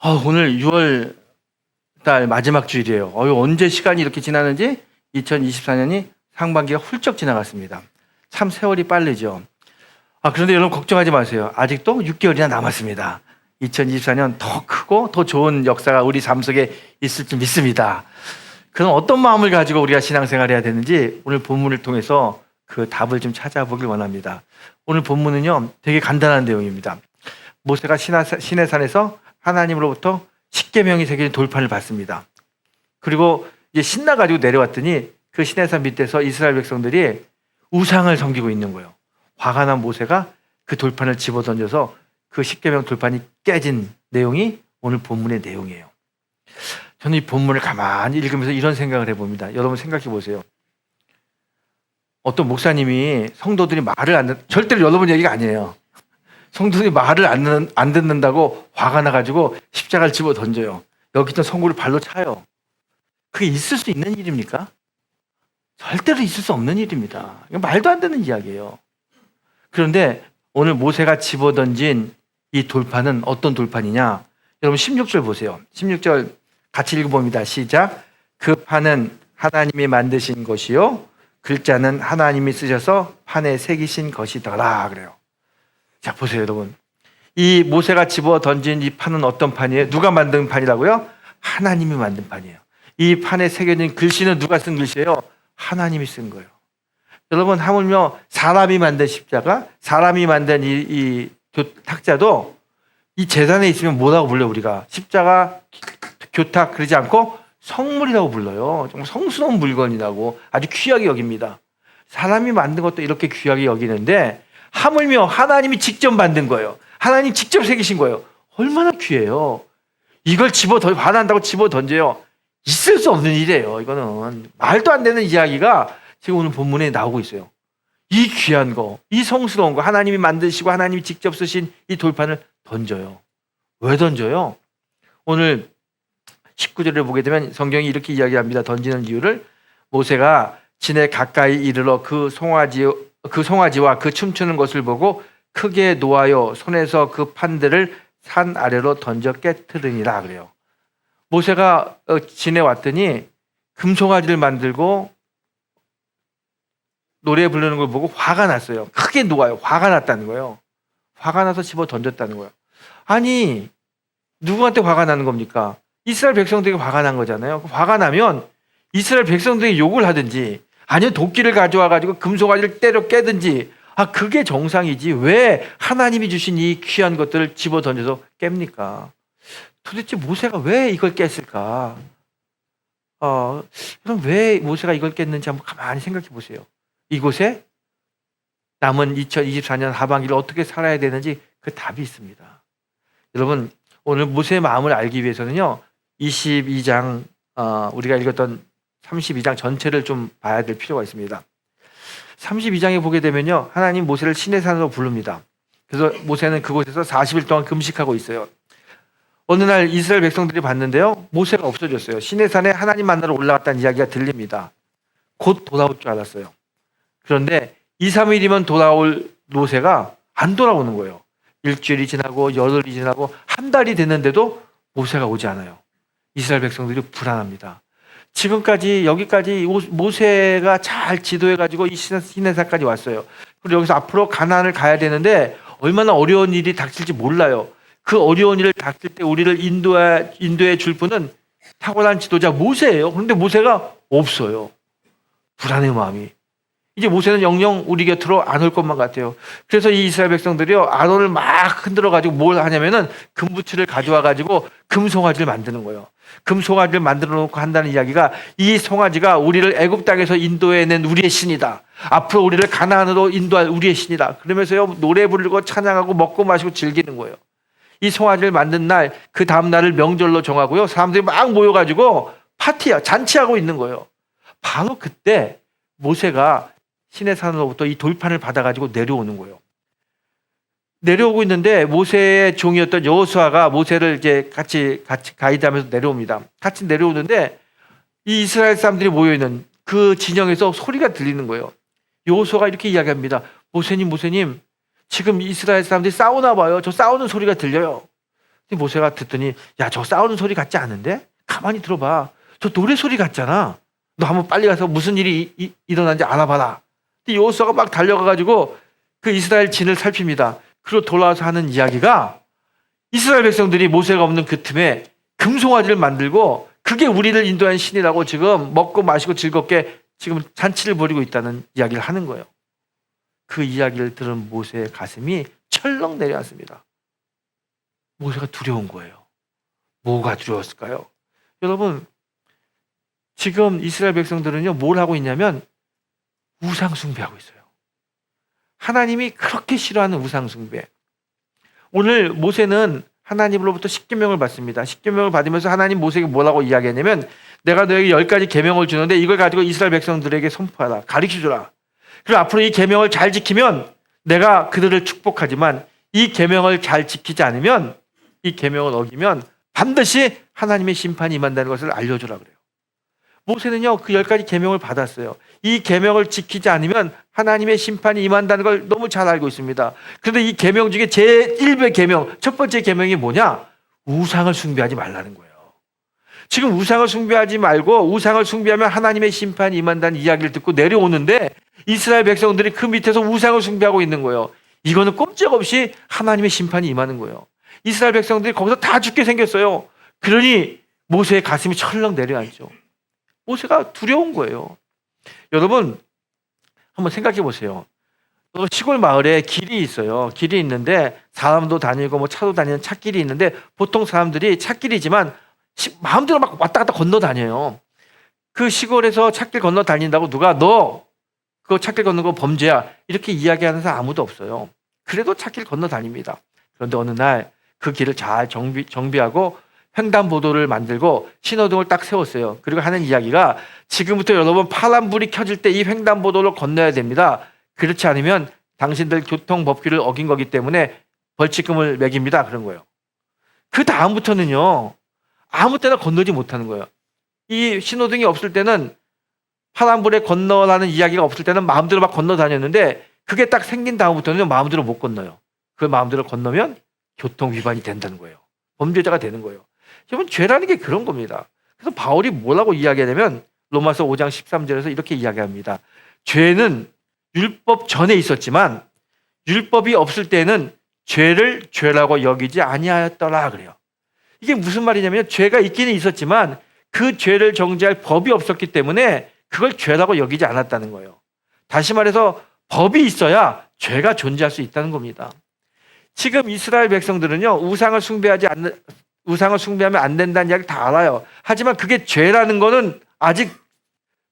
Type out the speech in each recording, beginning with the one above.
오늘 6월 달 마지막 주일이에요. 언제 시간이 이렇게 지나는지 2024년이 상반기가 훌쩍 지나갔습니다. 참 세월이 빠르죠. 그런데 여러분 걱정하지 마세요. 아직도 6개월이나 남았습니다. 2024년 더 크고 더 좋은 역사가 우리 삶 속에 있을 줄 믿습니다. 그럼 어떤 마음을 가지고 우리가 신앙생활을 해야 되는지 오늘 본문을 통해서 그 답을 좀 찾아보길 원합니다. 오늘 본문은요 되게 간단한 내용입니다. 모세가 시내산에서 하나님으로부터 십계명이 새겨진 돌판을 받습니다. 그리고 이제 신나가지고 내려왔더니 그 시내산 밑에서 이스라엘 백성들이 우상을 섬기고 있는 거예요. 화가 난 모세가 그 돌판을 집어던져서 그 십계명 돌판이 깨진 내용이 오늘 본문의 내용이에요. 저는 이 본문을 가만히 읽으면서 이런 생각을 해봅니다. 여러분 생각해 보세요. 어떤 목사님이 성도들이 말을 안 듣는, 절대로 여러분 얘기가 아니에요. 성도들이 말을 안 듣는다고 화가 나가지고 십자가를 집어 던져요. 여기 있던 성구를 발로 차요. 그게 있을 수 있는 일입니까? 절대로 있을 수 없는 일입니다. 이건 말도 안 되는 이야기예요. 그런데 오늘 모세가 집어 던진 이 돌판은 어떤 돌판이냐? 여러분 16절 보세요. 16절 같이 읽어봅니다. 시작. 그 판은 하나님이 만드신 것이요 글자는 하나님이 쓰셔서 판에 새기신 것이더라 그래요. 자 보세요 여러분. 이 모세가 집어 던진 이 판은 어떤 판이에요? 누가 만든 판이라고요? 하나님이 만든 판이에요. 이 판에 새겨진 글씨는 누가 쓴 글씨예요? 하나님이 쓴 거예요. 여러분 하물며 사람이 만든 십자가, 사람이 만든 이 탁자도 이 재단에 있으면 뭐라고 불러요 우리가? 십자가, 교탁 그러지 않고 성물이라고 불러요. 정말 성스러운 물건이라고 아주 귀하게 여깁니다. 사람이 만든 것도 이렇게 귀하게 여기는데 하물며 하나님이 직접 만든 거예요. 하나님 직접 새기신 거예요. 얼마나 귀해요. 이걸 반한다고 집어 던져요. 있을 수 없는 일이에요. 이거는 말도 안 되는 이야기가 지금 오늘 본문에 나오고 있어요. 이 귀한 거, 이 성스러운 거 하나님이 만드시고 하나님이 직접 쓰신 이 돌판을 던져요. 왜 던져요? 오늘 19절을 보게 되면 성경이 이렇게 이야기합니다. 던지는 이유를 모세가 진에 가까이 이르러 그 송아지와 그 춤추는 것을 보고 크게 노하여 손에서 그 판들을 산 아래로 던져 깨트리니라 그래요. 모세가 진에 왔더니 금송아지를 만들고 노래 부르는 걸 보고 화가 났어요. 크게 노아요. 화가 났다는 거예요. 화가 나서 집어 던졌다는 거예요. 아니 누구한테 화가 나는 겁니까? 이스라엘 백성들에게 화가 난 거잖아요. 화가 나면 이스라엘 백성들이 욕을 하든지 아니면 도끼를 가져와 가지고 금송아지를 때려 깨든지 그게 정상이지 왜 하나님이 주신 이 귀한 것들을 집어 던져서 깹니까? 도대체 모세가 왜 이걸 깼을까? 그럼 왜 모세가 이걸 깼는지 한번 가만히 생각해 보세요. 이곳에 남은 2024년 하반기를 어떻게 살아야 되는지 그 답이 있습니다. 여러분 오늘 모세의 마음을 알기 위해서는요 22장 우리가 읽었던 32장 전체를 좀 봐야 될 필요가 있습니다. 32장에 보게 되면요 하나님 모세를 시내산으로 부릅니다. 그래서 모세는 그곳에서 40일 동안 금식하고 있어요. 어느 날 이스라엘 백성들이 봤는데요 모세가 없어졌어요. 시내산에 하나님 만나러 올라갔다는 이야기가 들립니다. 곧 돌아올 줄 알았어요. 그런데 2, 3일이면 돌아올 모세가 안 돌아오는 거예요. 일주일이 지나고 열흘이 지나고 한 달이 됐는데도 모세가 오지 않아요. 이스라엘 백성들이 불안합니다. 지금까지 여기까지 모세가 잘 지도해가지고 이 시내산까지 왔어요. 그리고 여기서 앞으로 가나안을 가야 되는데 얼마나 어려운 일이 닥칠지 몰라요. 그 어려운 일을 닥칠 때 우리를 인도해 줄 분은 탁월한 지도자 모세예요. 그런데 모세가 없어요. 불안의 마음이. 이제 모세는 영영 우리 곁으로 안 올 것만 같아요. 그래서 이 이스라엘 백성들이요 아론을 막 흔들어가지고 뭘 하냐면은 금부치를 가져와가지고 금송아지를 만드는 거예요. 금송아지를 만들어 놓고 한다는 이야기가 이 송아지가 우리를 애굽 땅에서 인도해낸 우리의 신이다. 앞으로 우리를 가나안으로 인도할 우리의 신이다. 그러면서요 노래 부르고 찬양하고 먹고 마시고 즐기는 거예요. 이 송아지를 만든 날 그 다음 날을 명절로 정하고요 사람들이 막 모여가지고 잔치하고 있는 거예요. 바로 그때 모세가 시내산으로부터 이 돌판을 받아가지고 내려오는 거예요. 내려오고 있는데 모세의 종이었던 여호수아가 모세를 이제 같이 가이드하면서 내려옵니다. 같이 내려오는데 이 이스라엘 사람들이 모여있는 그 진영에서 소리가 들리는 거예요. 여호수아가 이렇게 이야기합니다. 모세님 지금 이스라엘 사람들이 싸우나 봐요. 저 싸우는 소리가 들려요. 모세가 듣더니 야, 저 싸우는 소리 같지 않은데? 가만히 들어봐. 저 노래 소리 같잖아. 너 한번 빨리 가서 무슨 일이 일어난지 알아봐라. 여호수아가 막 달려가가지고 그 이스라엘 진을 살핍니다. 그리고 돌아와서 하는 이야기가 이스라엘 백성들이 모세가 없는 그 틈에 금송아지를 만들고 그게 우리를 인도한 신이라고 지금 먹고 마시고 즐겁게 지금 잔치를 벌이고 있다는 이야기를 하는 거예요. 그 이야기를 들은 모세의 가슴이 철렁 내려앉습니다. 모세가 두려운 거예요. 뭐가 두려웠을까요? 여러분, 지금 이스라엘 백성들은요, 뭘 하고 있냐면 우상 숭배하고 있어요. 하나님이 그렇게 싫어하는 우상 숭배. 오늘 모세는 하나님으로부터 십계명을 받습니다. 십계명을 받으면서 하나님 모세에게 뭐라고 이야기했냐면 내가 너에게 10가지 계명을 주는데 이걸 가지고 이스라엘 백성들에게 선포하라. 가르쳐주라. 그리고 앞으로 이 계명을 잘 지키면 내가 그들을 축복하지만 이 계명을 잘 지키지 않으면 이 계명을 어기면 반드시 하나님의 심판이 임한다는 것을 알려주라 그래요. 모세는요 그 10가지 계명을 받았어요. 이 계명을 지키지 않으면 하나님의 심판이 임한다는 걸 너무 잘 알고 있습니다. 그런데 이 계명 중에 제1의 계명, 첫 번째 계명이 뭐냐? 우상을 숭배하지 말라는 거예요. 지금 우상을 숭배하지 말고 우상을 숭배하면 하나님의 심판이 임한다는 이야기를 듣고 내려오는데 이스라엘 백성들이 그 밑에서 우상을 숭배하고 있는 거예요. 이거는 꼼짝없이 하나님의 심판이 임하는 거예요. 이스라엘 백성들이 거기서 다 죽게 생겼어요. 그러니 모세의 가슴이 철렁 내려앉죠. 모세가 두려운 거예요. 여러분 한번 생각해 보세요. 시골 마을에 길이 있어요. 길이 있는데 사람도 다니고 뭐 차도 다니는 찻길이 있는데 보통 사람들이 찻길이지만 마음대로 막 왔다 갔다 건너 다녀요. 그 시골에서 찻길 건너 다닌다고 누가 너 그거 찻길 걷는 거 범죄야 이렇게 이야기하는 사람 아무도 없어요. 그래도 찻길 건너 다닙니다. 그런데 어느 날 그 길을 잘 정비하고 횡단보도를 만들고 신호등을 딱 세웠어요. 그리고 하는 이야기가 지금부터 여러분 파란불이 켜질 때 이 횡단보도를 건너야 됩니다. 그렇지 않으면 당신들 교통법규를 어긴 거기 때문에 벌칙금을 매깁니다. 그런 거예요. 그 다음부터는요. 아무 때나 건너지 못하는 거예요. 이 신호등이 없을 때는 파란불에 건너라는 이야기가 없을 때는 마음대로 막 건너 다녔는데 그게 딱 생긴 다음부터는 마음대로 못 건너요. 그 마음대로 건너면 교통 위반이 된다는 거예요. 범죄자가 되는 거예요. 여러분 죄라는 게 그런 겁니다. 그래서 바울이 뭐라고 이야기하냐면 로마서 5장 13절에서 이렇게 이야기합니다. 죄는 율법 전에 있었지만 율법이 없을 때는 죄를 죄라고 여기지 아니하였더라 그래요. 이게 무슨 말이냐면 죄가 있기는 있었지만 그 죄를 정죄할 법이 없었기 때문에 그걸 죄라고 여기지 않았다는 거예요. 다시 말해서 법이 있어야 죄가 존재할 수 있다는 겁니다. 지금 이스라엘 백성들은요 우상을 숭배하면 안 된다는 이야기를 다 알아요. 하지만 그게 죄라는 거는 아직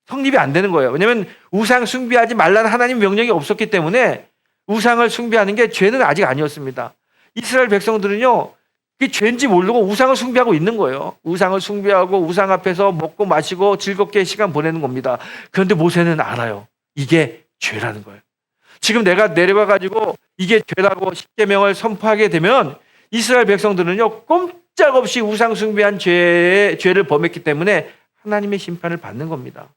성립이 안 되는 거예요. 왜냐하면 우상 숭배하지 말라는 하나님 명령이 없었기 때문에 우상을 숭배하는 게 죄는 아직 아니었습니다. 이스라엘 백성들은요 그게 죄인지 모르고 우상을 숭배하고 있는 거예요. 우상을 숭배하고 우상 앞에서 먹고 마시고 즐겁게 시간 보내는 겁니다. 그런데 모세는 알아요. 이게 죄라는 거예요. 지금 내가 내려가가지고 이게 죄라고 십계명을 선포하게 되면 이스라엘 백성들은요 꼼짝없이 우상 숭배한 죄를 범했기 때문에 하나님의 심판을 받는 겁니다.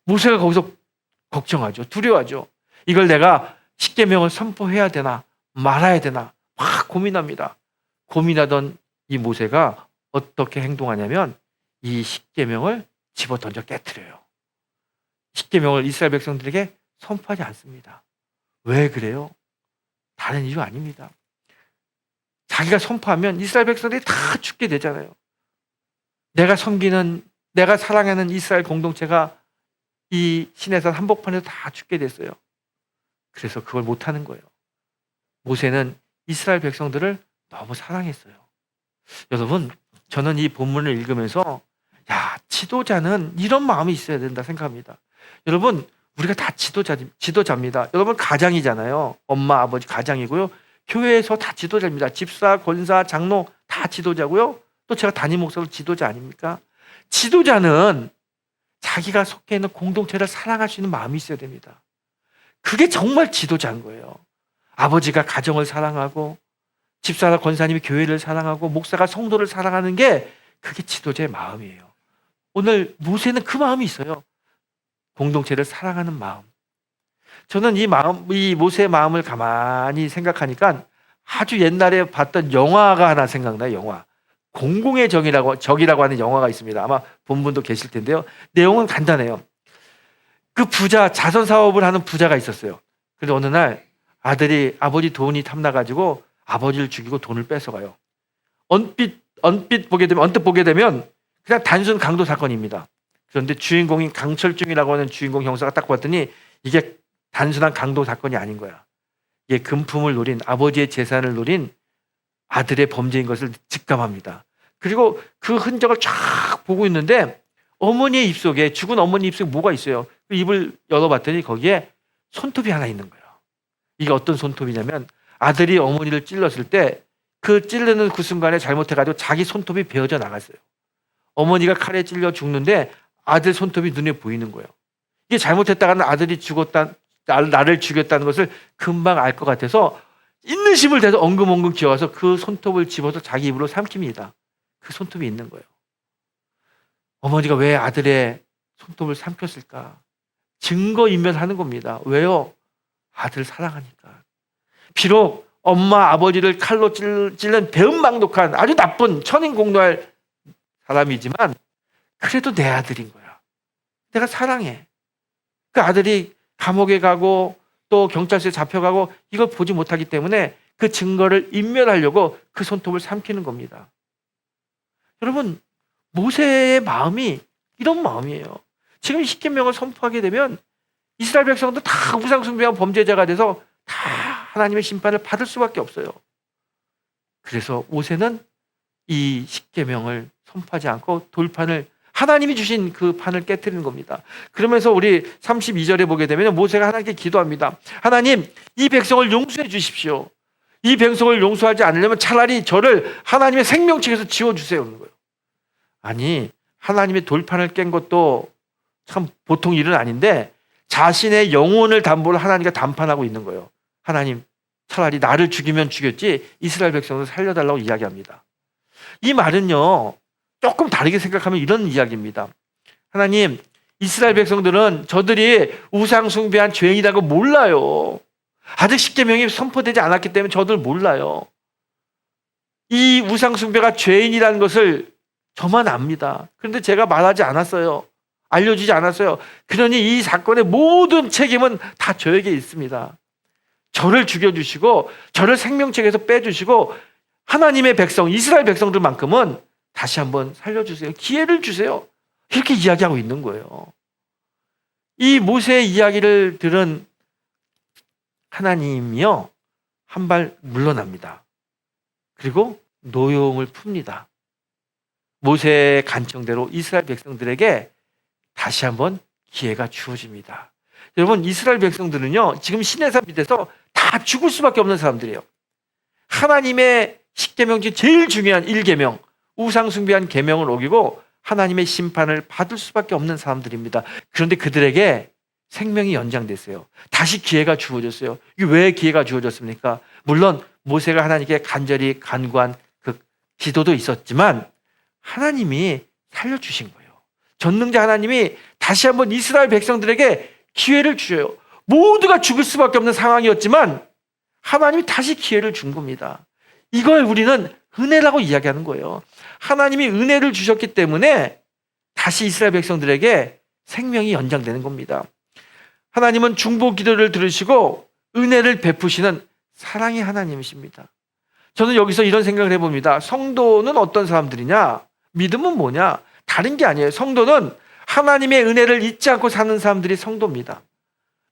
모세가 거기서 걱정하죠. 두려워하죠. 이걸 내가 십계명을 선포해야 되나 말아야 되나 막 고민합니다. 고민하던 이 모세가 어떻게 행동하냐면 이 십계명을 집어 던져 깨트려요. 십계명을 이스라엘 백성들에게 선포하지 않습니다. 왜 그래요? 다른 이유 아닙니다. 자기가 선포하면 이스라엘 백성들이 다 죽게 되잖아요. 내가 섬기는 내가 사랑하는 이스라엘 공동체가 이 시내산 한복판에서 다 죽게 됐어요. 그래서 그걸 못하는 거예요. 모세는 이스라엘 백성들을 너무 사랑했어요. 여러분 저는 이 본문을 읽으면서 지도자는 이런 마음이 있어야 된다 생각합니다. 여러분 우리가 다 지도자입니다. 여러분 가장이잖아요. 엄마 아버지 가장이고요. 교회에서 다 지도자입니다. 집사, 권사, 장로 다 지도자고요. 또 제가 담임 목사도 지도자 아닙니까? 지도자는 자기가 속해 있는 공동체를 사랑할 수 있는 마음이 있어야 됩니다. 그게 정말 지도자인 거예요. 아버지가 가정을 사랑하고 집사나 권사님이 교회를 사랑하고 목사가 성도를 사랑하는 게 그게 지도자의 마음이에요. 오늘 모세는 그 마음이 있어요. 공동체를 사랑하는 마음. 저는 이 모세의 마음을 가만히 생각하니까 아주 옛날에 봤던 영화가 하나 생각나요. 영화. 공공의 적이라고 하는 영화가 있습니다. 아마 본 분도 계실 텐데요. 내용은 간단해요. 그 부자, 자선 사업을 하는 부자가 있었어요. 그런데 어느 날 아들이 아버지 돈이 탐나가지고 아버지를 죽이고 돈을 뺏어가요. 언뜻 보게 되면 그냥 단순 강도 사건입니다. 그런데 주인공인 강철중이라고 하는 주인공 형사가 딱 봤더니 이게 단순한 강도 사건이 아닌 거야. 이게 금품을 노린, 아버지의 재산을 노린 아들의 범죄인 것을 직감합니다. 그리고 그 흔적을 쫙 보고 있는데 어머니의 입속에, 죽은 어머니 입속에 뭐가 있어요. 그 입을 열어봤더니 거기에 손톱이 하나 있는 거예요. 이게 어떤 손톱이냐면 아들이 어머니를 찔렀을 때 그 찌르는 그 순간에 잘못해가지고 자기 손톱이 베어져 나갔어요. 어머니가 칼에 찔려 죽는데 아들 손톱이 눈에 보이는 거예요. 이게 잘못했다가는 아들이 나를 죽였다는 것을 금방 알 것 같아서 있는 힘을 대서 엉금엉금 기어와서 그 손톱을 집어서 자기 입으로 삼킵니다. 그 손톱이 있는 거예요. 어머니가 왜 아들의 손톱을 삼켰을까? 증거인멸하는 겁니다. 왜요? 아들 사랑하니까. 비록 엄마, 아버지를 칼로 찔른 배은망덕한 아주 나쁜 천인공노할 사람이지만 그래도 내 아들인 거야. 내가 사랑해. 그 아들이 감옥에 가고 또 경찰서에 잡혀가고 이걸 보지 못하기 때문에 그 증거를 인멸하려고 그 손톱을 삼키는 겁니다. 여러분, 모세의 마음이 이런 마음이에요. 지금 십계명을 선포하게 되면 이스라엘 백성도 다 우상 숭배한 범죄자가 돼서 다 하나님의 심판을 받을 수밖에 없어요. 그래서 모세는 이 십계명을 선포하지 않고 돌판을, 하나님이 주신 그 판을 깨트리는 겁니다. 그러면서 우리 32절에 보게 되면 모세가 하나님께 기도합니다. 하나님, 이 백성을 용서해 주십시오. 이 백성을 용서하지 않으려면 차라리 저를 하나님의 생명책에서 지워주세요. 그런 거예요. 아니, 하나님의 돌판을 깬 것도 참 보통 일은 아닌데 자신의 영혼을 담보로 하나님과 담판하고 있는 거예요. 하나님, 차라리 나를 죽이면 죽였지 이스라엘 백성을 살려달라고 이야기합니다. 이 말은요, 조금 다르게 생각하면 이런 이야기입니다. 하나님, 이스라엘 백성들은 저들이 우상 숭배한 죄인이라고 몰라요. 아직 십계명이 선포되지 않았기 때문에 저들 몰라요. 이 우상 숭배가 죄인이라는 것을 저만 압니다. 그런데 제가 말하지 않았어요. 알려주지 않았어요. 그러니 이 사건의 모든 책임은 다 저에게 있습니다. 저를 죽여주시고 저를 생명책에서 빼주시고 하나님의 백성, 이스라엘 백성들만큼은 다시 한번 살려주세요. 기회를 주세요. 이렇게 이야기하고 있는 거예요. 이 모세의 이야기를 들은 하나님이요, 한 발 물러납니다. 그리고 노여움을 풉니다. 모세의 간청대로 이스라엘 백성들에게 다시 한번 기회가 주어집니다. 여러분, 이스라엘 백성들은요, 지금 시내산 밑에서 다 죽을 수밖에 없는 사람들이에요. 하나님의 십계명 중 제일 중요한 1계명, 우상 숭배한 계명을 어기고 하나님의 심판을 받을 수밖에 없는 사람들입니다. 그런데 그들에게 생명이 연장됐어요. 다시 기회가 주어졌어요. 이게 왜 기회가 주어졌습니까? 물론 모세가 하나님께 간절히 간구한 그 기도도 있었지만 하나님이 살려주신 거예요. 전능자 하나님이 다시 한번 이스라엘 백성들에게 기회를 주셔요. 모두가 죽을 수밖에 없는 상황이었지만 하나님이 다시 기회를 준 겁니다. 이걸 우리는 은혜라고 이야기하는 거예요. 하나님이 은혜를 주셨기 때문에 다시 이스라엘 백성들에게 생명이 연장되는 겁니다. 하나님은 중보 기도를 들으시고 은혜를 베푸시는 사랑의 하나님이십니다. 저는 여기서 이런 생각을 해봅니다. 성도는 어떤 사람들이냐? 믿음은 뭐냐? 다른 게 아니에요. 성도는 하나님의 은혜를 잊지 않고 사는 사람들이 성도입니다.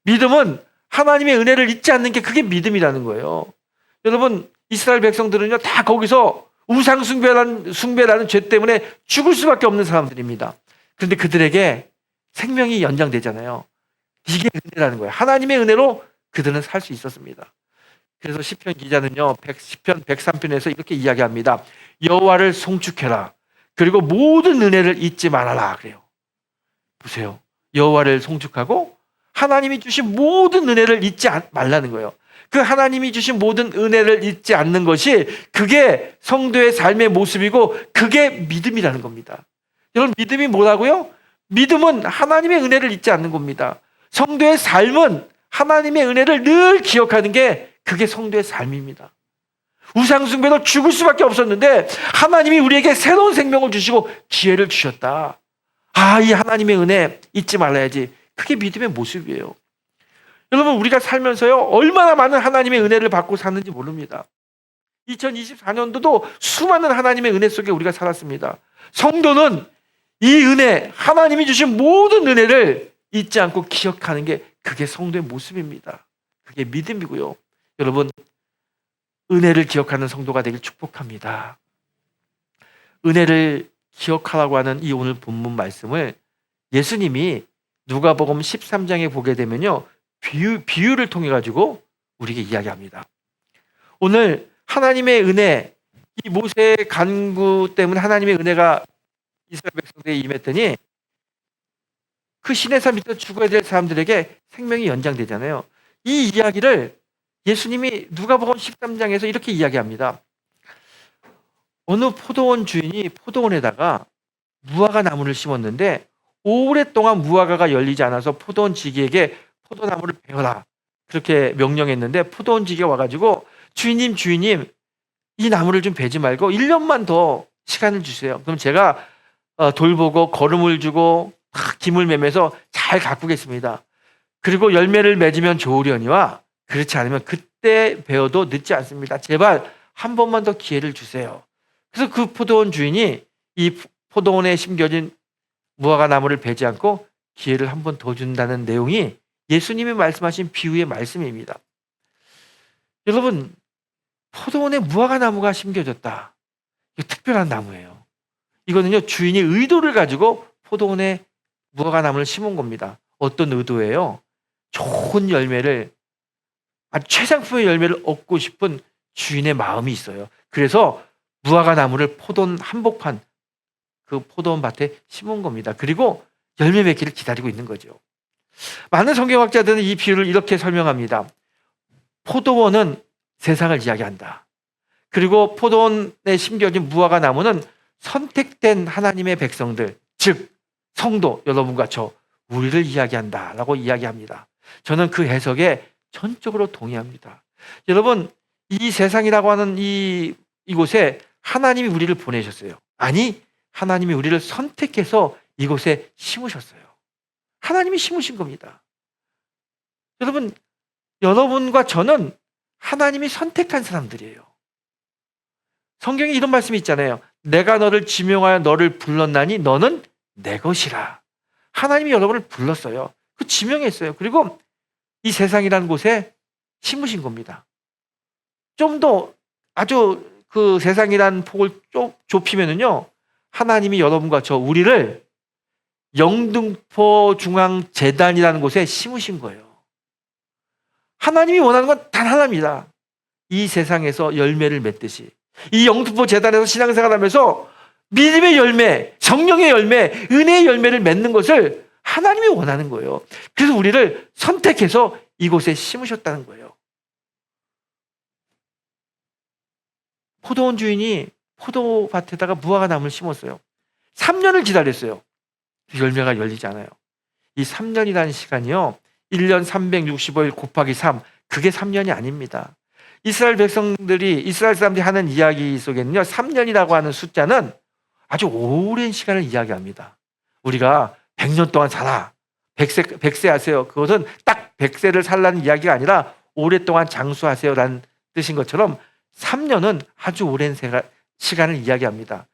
믿음은 하나님의 은혜를 잊지 않는 게 그게 믿음이라는 거예요. 여러분, 이스라엘 백성들은요, 다 거기서 우상 숭배라는 죄 때문에 죽을 수밖에 없는 사람들입니다. 그런데 그들에게 생명이 연장되잖아요. 이게 은혜라는 거예요. 하나님의 은혜로 그들은 살 수 있었습니다. 그래서 시편 기자는요, 시편 103편에서 이렇게 이야기합니다. 여호와를 송축해라. 그리고 모든 은혜를 잊지 말아라. 그래요. 보세요. 여호와를 송축하고 하나님이 주신 모든 은혜를 잊지 말라는 거예요. 그 하나님이 주신 모든 은혜를 잊지 않는 것이 그게 성도의 삶의 모습이고 그게 믿음이라는 겁니다. 여러분, 믿음이 뭐라고요? 믿음은 하나님의 은혜를 잊지 않는 겁니다. 성도의 삶은 하나님의 은혜를 늘 기억하는 게 그게 성도의 삶입니다. 우상숭배로 죽을 수밖에 없었는데 하나님이 우리에게 새로운 생명을 주시고 기회를 주셨다. 이 하나님의 은혜 잊지 말아야지. 그게 믿음의 모습이에요. 여러분, 우리가 살면서요, 얼마나 많은 하나님의 은혜를 받고 사는지 모릅니다. 2024년도도 수많은 하나님의 은혜 속에 우리가 살았습니다. 성도는 이 은혜, 하나님이 주신 모든 은혜를 잊지 않고 기억하는 게 그게 성도의 모습입니다. 그게 믿음이고요. 여러분, 은혜를 기억하는 성도가 되길 축복합니다. 은혜를 기억하라고 하는 이 오늘 본문 말씀을 예수님이 누가복음 13장에 보게 되면요, 비유를 통해 가지고 우리에게 이야기합니다. 오늘 하나님의 은혜, 이 모세의 간구 때문에 하나님의 은혜가 이스라엘 백성들에게 임했더니 그 시내산 밑에서 죽어야 될 사람들에게 생명이 연장되잖아요. 이 이야기를 예수님이 누가복음 13장에서 이렇게 이야기합니다. 어느 포도원 주인이 포도원에다가 무화과 나무를 심었는데 오랫동안 무화과가 열리지 않아서 포도원 지기에게 포도나무를 베어라, 그렇게 명령했는데 포도원 지기가 와가지고 주인님 이 나무를 좀 베지 말고 1년만 더 시간을 주세요. 그럼 제가 돌보고 거름을 주고 김을 매면서 잘 가꾸겠습니다. 그리고 열매를 맺으면 좋으려니와 그렇지 않으면 그때 베어도 늦지 않습니다. 제발 한 번만 더 기회를 주세요. 그래서 그 포도원 주인이 이 포도원에 심겨진 무화과 나무를 베지 않고 기회를 한 번 더 준다는 내용이 예수님이 말씀하신 비유의 말씀입니다. 여러분, 포도원에 무화과 나무가 심겨졌다. 이거 특별한 나무예요. 이거는요, 주인이 의도를 가지고 포도원에 무화과 나무를 심은 겁니다. 어떤 의도예요? 좋은 열매를, 아주 최상품의 열매를 얻고 싶은 주인의 마음이 있어요. 그래서 무화과 나무를 포도원 한복판, 그 포도원 밭에 심은 겁니다. 그리고 열매 맺기를 기다리고 있는 거죠. 많은 성경학자들은 이 비유를 이렇게 설명합니다. 포도원은 세상을 이야기한다. 그리고 포도원에 심겨진 무화과 나무는 선택된 하나님의 백성들, 즉 성도 여러분과 저 우리를 이야기한다라고 이야기합니다. 저는 그 해석에 전적으로 동의합니다. 여러분, 이 세상이라고 하는 이곳에 하나님이 우리를 보내셨어요. 아니, 하나님이 우리를 선택해서 이곳에 심으셨어요. 하나님이 심으신 겁니다. 여러분, 여러분과 저는 하나님이 선택한 사람들이에요. 성경에 이런 말씀이 있잖아요. 내가 너를 지명하여 너를 불렀나니 너는 내 것이라. 하나님이 여러분을 불렀어요. 그 지명했어요. 그리고 이 세상이라는 곳에 심으신 겁니다. 좀 더 아주 그 세상이라는 폭을 좁히면은요, 하나님이 여러분과 저 우리를 영등포 중앙재단이라는 곳에 심으신 거예요. 하나님이 원하는 건 단 하나입니다. 이 세상에서 열매를 맺듯이 이 영등포 재단에서 신앙생활 하면서 믿음의 열매, 성령의 열매, 은혜의 열매를 맺는 것을 하나님이 원하는 거예요. 그래서 우리를 선택해서 이곳에 심으셨다는 거예요. 포도원 주인이 포도밭에다가 무화과 나무를 심었어요. 3년을 기다렸어요. 열매가 열리지 않아요. 이 3년이라는 시간이요, 1년 365일 곱하기 3, 그게 3년이 아닙니다. 이스라엘 사람들이 하는 이야기 속에는요, 3년이라고 하는 숫자는 아주 오랜 시간을 이야기합니다. 우리가 100년 동안 살아, 100세 하세요. 그것은 딱 100세를 살라는 이야기가 아니라 오랫동안 장수하세요라는 뜻인 것처럼 3년은 아주 오랜 시간을 이야기합니다.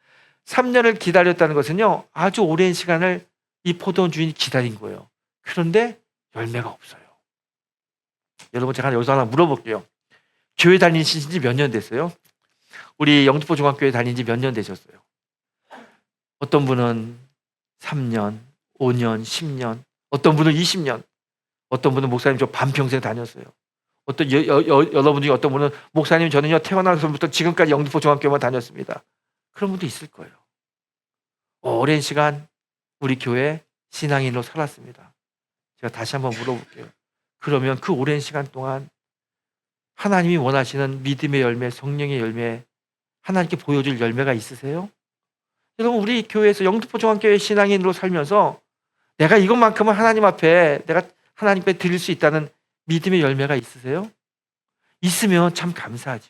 3년을 기다렸다는 것은요, 아주 오랜 시간을 이 포도원 주인이 기다린 거예요. 그런데 열매가 없어요. 여러분, 제가 여기서 하나 물어볼게요. 교회 다니신 지 몇 년 됐어요? 우리 영등포 중학교에 다닌 지 몇 년 되셨어요? 어떤 분은 3년, 5년, 10년, 어떤 분은 20년, 어떤 분은 목사님 저 반평생 다녔어요. 여러분 중에 어떤 분은 목사님 저는요 태어나서부터 지금까지 영등포 중학교만 다녔습니다. 그런 분도 있을 거예요. 오랜 시간 우리 교회 신앙인으로 살았습니다. 제가 다시 한번 물어볼게요. 그러면 그 오랜 시간 동안 하나님이 원하시는 믿음의 열매, 성령의 열매, 하나님께 보여줄 열매가 있으세요? 여러분, 우리 교회에서 영등포 중학교의 신앙인으로 살면서 내가 이것만큼은 하나님 앞에 내가 하나님께 드릴 수 있다는 믿음의 열매가 있으세요? 있으면 참 감사하죠.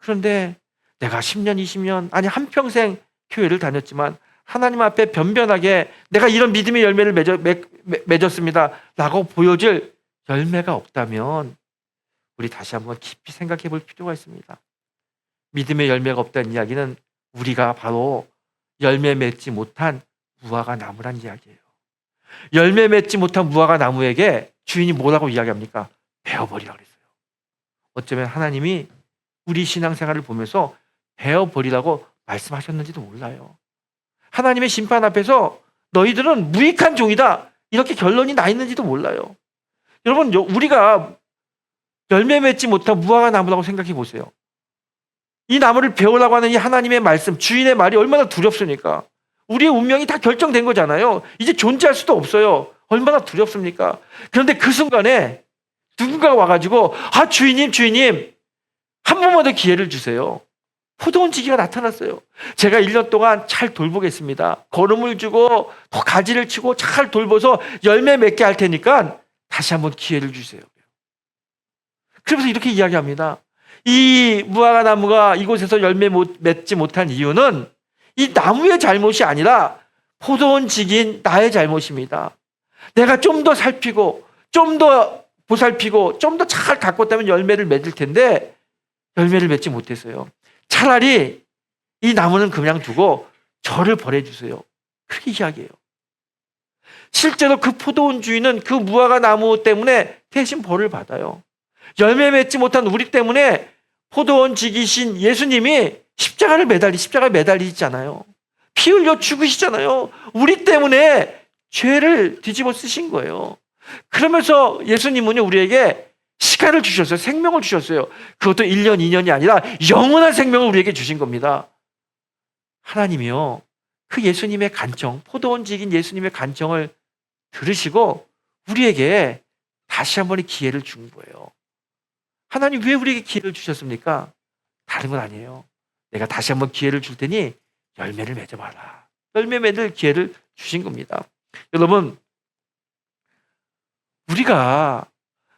그런데 내가 10년, 20년, 아니 한평생 교회를 다녔지만 하나님 앞에 변변하게 내가 이런 믿음의 열매를 맺었습니다 라고 보여줄 열매가 없다면 우리 다시 한번 깊이 생각해 볼 필요가 있습니다. 믿음의 열매가 없다는 이야기는 우리가 바로 열매 맺지 못한 무화과 나무란 이야기예요. 열매 맺지 못한 무화과 나무에게 주인이 뭐라고 이야기합니까? 베어버리라고 그랬어요. 어쩌면 하나님이 우리 신앙생활을 보면서 베어버리라고 말씀하셨는지도 몰라요. 하나님의 심판 앞에서 너희들은 무익한 종이다 이렇게 결론이 나 있는지도 몰라요. 여러분, 우리가 열매 맺지 못한 무화과 나무라고 생각해 보세요. 이 나무를 베우라고 하는 이 하나님의 말씀, 주인의 말이 얼마나 두렵습니까? 우리의 운명이 다 결정된 거잖아요. 이제 존재할 수도 없어요. 얼마나 두렵습니까? 그런데 그 순간에 누군가가 와가지고 주인님 한 번만 더 기회를 주세요. 포도원 지기가 나타났어요. 제가 1년 동안 잘 돌보겠습니다. 거름을 주고 또 가지를 치고 잘 돌봐서 열매 맺게 할 테니까 다시 한번 기회를 주세요. 그러면서 이렇게 이야기합니다. 이 무화과 나무가 이곳에서 열매 맺지 못한 이유는 이 나무의 잘못이 아니라 포도원 지기인 나의 잘못입니다. 내가 좀 더 살피고 좀 더 보살피고 좀 더 잘 가꿨다면 열매를 맺을 텐데 열매를 맺지 못했어요. 차라리 이 나무는 그냥 두고 저를 버려주세요. 그렇게 이야기해요. 실제로 그 포도원 주인은 그 무화과 나무 때문에 대신 벌을 받아요. 열매 맺지 못한 우리 때문에 포도원 지기신 예수님이 십자가에 매달리시잖아요. 피 흘려 죽으시잖아요. 우리 때문에 죄를 뒤집어 쓰신 거예요. 그러면서 예수님은 우리에게 시간을 주셨어요. 생명을 주셨어요. 그것도 1년, 2년이 아니라 영원한 생명을 우리에게 주신 겁니다. 하나님이요, 그 예수님의 간청, 포도원 지긴 예수님의 간청을 들으시고 우리에게 다시 한 번의 기회를 준 거예요. 하나님 왜 우리에게 기회를 주셨습니까? 다른 건 아니에요. 내가 다시 한번 기회를 줄 테니 열매를 맺어봐라. 열매 맺을 기회를 주신 겁니다. 여러분, 우리가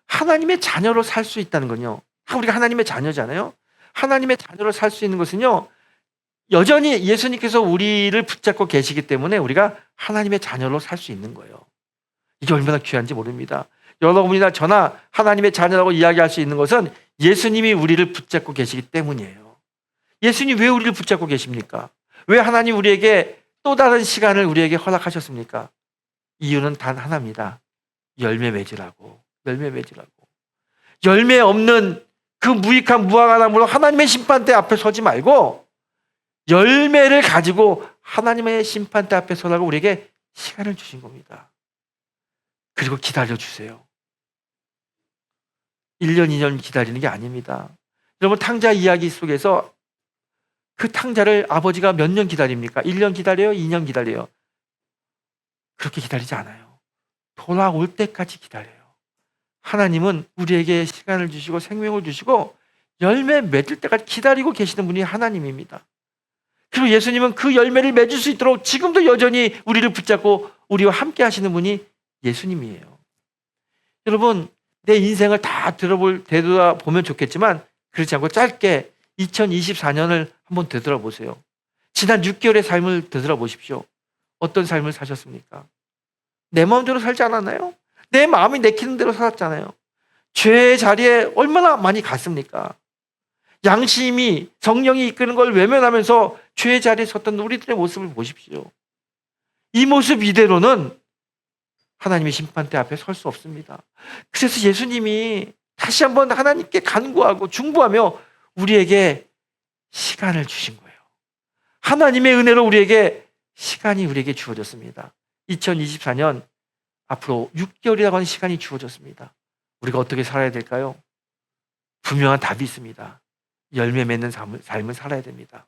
하나님의 자녀로 살 수 있다는 건요, 우리가 하나님의 자녀잖아요. 하나님의 자녀로 살 수 있는 것은요, 여전히 예수님께서 우리를 붙잡고 계시기 때문에 우리가 하나님의 자녀로 살 수 있는 거예요. 이게 얼마나 귀한지 모릅니다. 여러분이나 저나 하나님의 자녀라고 이야기할 수 있는 것은 예수님이 우리를 붙잡고 계시기 때문이에요. 예수님 왜 우리를 붙잡고 계십니까? 왜 하나님 우리에게 또 다른 시간을 우리에게 허락하셨습니까? 이유는 단 하나입니다. 열매 맺으라고. 열매 없는 그 무익한 무화과 나무로 하나님의 심판대 앞에 서지 말고 열매를 가지고 하나님의 심판대 앞에 서라고 우리에게 시간을 주신 겁니다. 그리고 기다려주세요. 1년, 2년 기다리는 게 아닙니다. 여러분, 탕자 이야기 속에서 그 탕자를 아버지가 몇 년 기다립니까? 1년 기다려요? 2년 기다려요? 그렇게 기다리지 않아요. 돌아올 때까지 기다려요. 하나님은 우리에게 시간을 주시고 생명을 주시고 열매 맺을 때까지 기다리고 계시는 분이 하나님입니다. 그리고 예수님은 그 열매를 맺을 수 있도록 지금도 여전히 우리를 붙잡고 우리와 함께 하시는 분이 예수님이에요. 여러분, 내 인생을 다 되돌아보면 좋겠지만 그렇지 않고 짧게 2024년을 한번 되돌아보세요. 지난 6개월의 삶을 되돌아보십시오. 어떤 삶을 사셨습니까? 내 마음대로 살지 않았나요? 내 마음이 내키는 대로 살았잖아요. 죄의 자리에 얼마나 많이 갔습니까? 양심이, 성령이 이끄는 걸 외면하면서 죄의 자리에 섰던 우리들의 모습을 보십시오. 이 모습 이대로는 하나님의 심판대 앞에 설 수 없습니다. 그래서 예수님이 다시 한번 하나님께 간구하고 중보하며 우리에게 시간을 주신 거예요. 하나님의 은혜로 시간이 우리에게 주어졌습니다. 2024년 앞으로 6개월이라고 하는 시간이 주어졌습니다. 우리가 어떻게 살아야 될까요? 분명한 답이 있습니다. 열매 맺는 삶을 살아야 됩니다.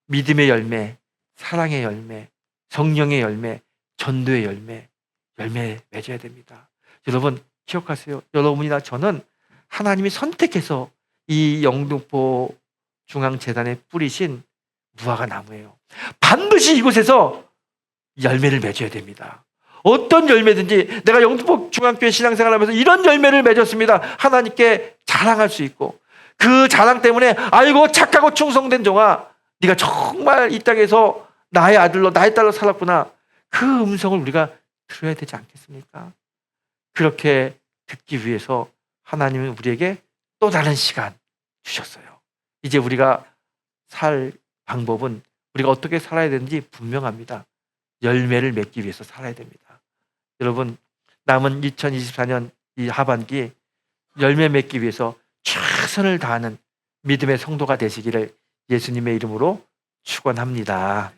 믿음의 열매, 사랑의 열매, 성령의 열매, 전도의 열매 맺어야 됩니다. 여러분 기억하세요. 여러분이나 저는 하나님이 선택해서 이 영등포 중앙재단에 뿌리신 무화과 나무예요. 반드시 이곳에서 열매를 맺어야 됩니다. 어떤 열매든지 내가 영등포 중앙교회 신앙생활하면서 이런 열매를 맺었습니다. 하나님께 자랑할 수 있고 그 자랑 때문에 아이고 착하고 충성된 종아, 네가 정말 이 땅에서 나의 아들로 나의 딸로 살았구나. 그 음성을 우리가 들어야 되지 않겠습니까? 그렇게 듣기 위해서 하나님은 우리에게 또 다른 시간 주셨어요. 이제 우리가 살 방법은 우리가 어떻게 살아야 되는지 분명합니다. 열매를 맺기 위해서 살아야 됩니다. 여러분, 남은 2024년 이 하반기 열매 맺기 위해서 최선을 다하는 믿음의 성도가 되시기를 예수님의 이름으로 축원합니다.